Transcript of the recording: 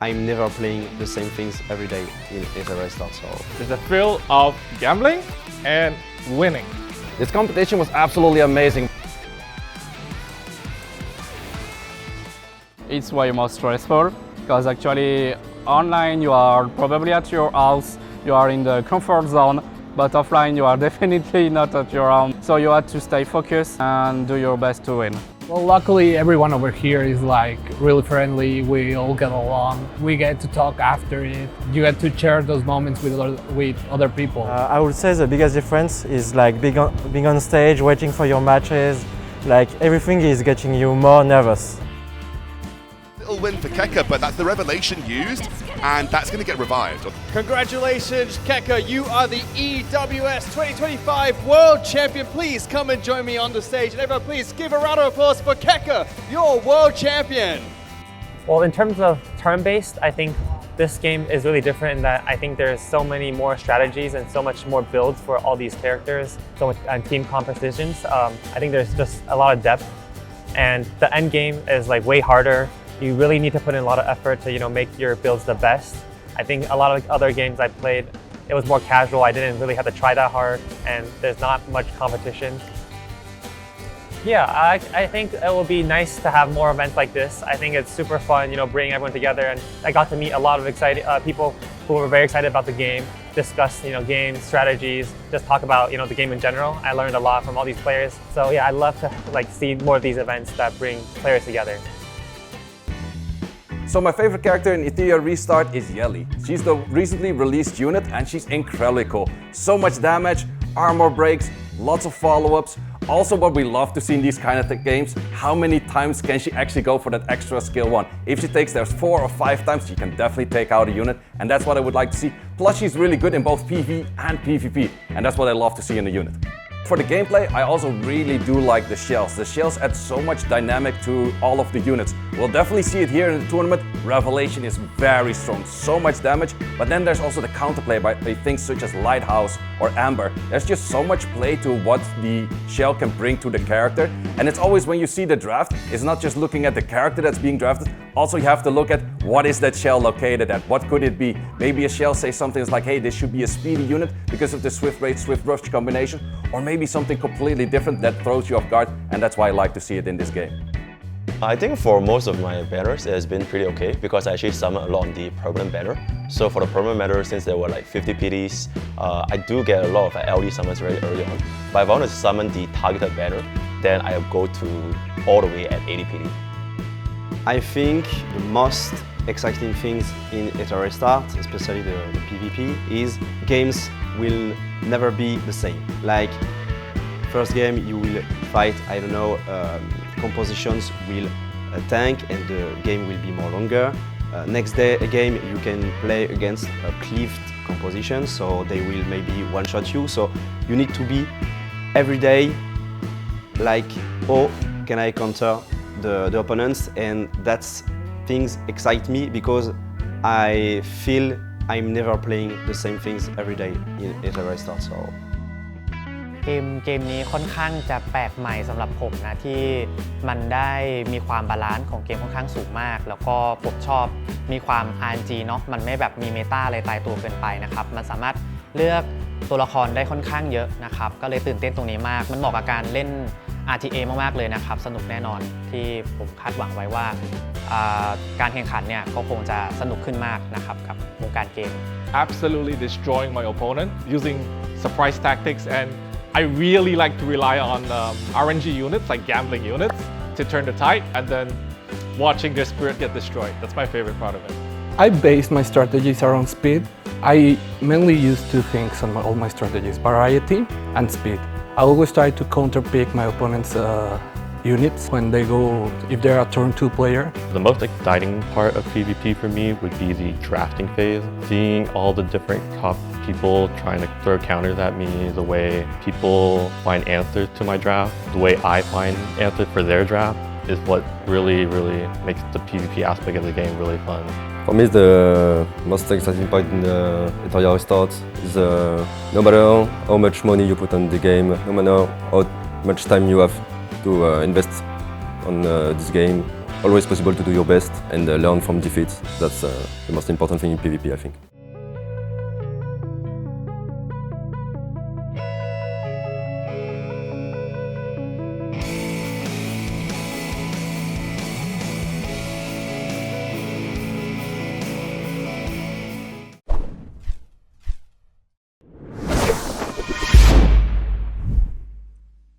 I'm never playing the same things every day in EWS Start. So There's a thrill of gambling and winning. This competition was absolutely amazing. It's way more stressful because actually online you are probably at your house, you are in the comfort zone, but offline you are definitely not at your home. So you have to stay focused and do your best to win. Well, luckily everyone over here is like really friendly. We all get along. We get to talk after it. You get to share those moments with other people. I would say the biggest difference is like being on stage, waiting for your matches. Like everything is getting you more nervous. Little win for Keka, but that's the revelation used, and that's going to get revived. Congratulations, Keka, you are the EWS 2025 World Champion. Please come and join me on the stage, and everyone please give a round of applause for Keka, your World Champion. Well, in terms of turn-based, I think this game is really different in that I think there's so many more strategies and so much more builds for all these characters, so much team compositions. I think there's just a lot of depth, and the end game is like way harder. You really need to put in a lot of effort to make your builds the best. I think a lot of other games I played, it was more casual. I didn't really have to try that hard, and there's not much competition. Yeah, I think it will be nice to have more events like this. I think it's super fun, bringing everyone together, and I got to meet a lot of excited people who were very excited about the game, discuss game strategies, just talk about the game in general. I learned a lot from all these players. So yeah, I'd love to see more of these events that bring players together. So my favorite character in Ethereum Restart is Yelly. She's the recently released unit and she's incredibly cool. So much damage, armor breaks, lots of follow-ups. Also what we love to see in these kind of games, how many times can she actually go for that extra skill 1? If she takes theirs 4 or 5 times, she can definitely take out a unit, and that's what I would like to see. Plus she's really good in both PvE and PvP, and that's what I love to see in a unit. For the gameplay, I also really do like the shells. The shells add so much dynamic to all of the units. We'll definitely see it here in the tournament. Revelation is very strong, so much damage. But then there's also the counterplay by things such as Lighthouse or Amber. There's just so much play to what the shell can bring to the character. And it's always when you see the draft, it's not just looking at the character that's being drafted. Also, you have to look at what is that shell located at? What could it be? Maybe a shell says something like, hey, this should be a speedy unit because of the Swift Raid, Swift Rush combination. Or maybe something completely different that throws you off guard, and that's why I like to see it in this game. I think for most of my banners, it has been pretty okay because I actually summoned a lot on the permanent banner. So for the permanent banner, since there were like 50 PDs, I do get a lot of LD summons very early on. But if I want to summon the targeted banner, then I'll go to all the way at 80 PD. I think the most exciting things in EWS Start, especially the PvP, is games will never be the same. Like, first game you will fight, I don't know, compositions will tank and the game will be more longer. Next day again you can play against a cleaved composition, so they will maybe one-shot you. So you need to be every day like, oh, can I counter the opponents? And that's things excite me because I feel I'm never playing the same things every day in EWS Start. So เกมนี้ค่อนข้างจะแปลกใหม่สำหรับผมนะที่มันได้มีความบาลานซ์ของเกมค่อนข้างสูงมากแล้วก็ผมชอบมีความ RNG เนาะมันไม่แบบมีเมตาอะไรตายตัวเกินไปนะครับมันสามารถเลือกตัวละครได้ค่อนข้างเยอะนะครับก็เลยตื่นเต้นตรงนี้มากมันเหมาะกับการเล่น RTA มากๆเลยนะครับสนุกแน่นอนที่ผมคาดหวังไว้ว่าการแข่งขันเนี่ยก็คงจะสนุกขึ้นมากนะครับกับวงการเกม Absolutely destroying my opponent using surprise tactics, and I really like to rely on RNG units, like gambling units, to turn the tide, and then watching their spirit get destroyed. That's my favorite part of it. I base my strategies around speed. I mainly use 2 things on all my strategies: variety and speed. I always try to counterpick my opponent's units when they go, if they're a turn 2 player. The most exciting part of PvP for me would be the drafting phase. Seeing all the different top people trying to throw counters at me, the way people find answers to my draft, the way I find answers for their draft is what really makes the PvP aspect of the game really fun. For me, the most exciting part in the EWS Start is no matter how much money you put on the game, no matter how much time you have to invest on this game, always possible to do your best and learn from defeats. That's the most important thing in PvP, I think.